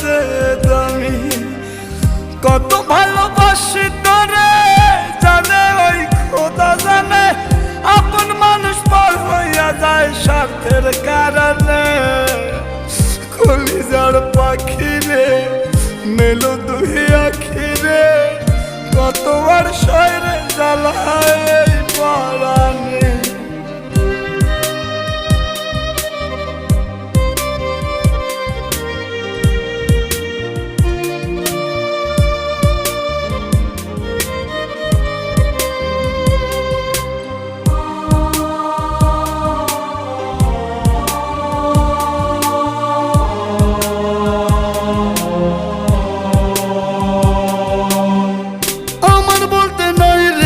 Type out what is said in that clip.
যে দামি। কত ভালোবাসি তোরে জানে ওই খোদা জানে, আপন মানুষ পর হইয়া যায় স্বার্থের কারণে। কলিজার পাখি রে মেলো দুই আখি রে, কত আর শয়রে জ্বালা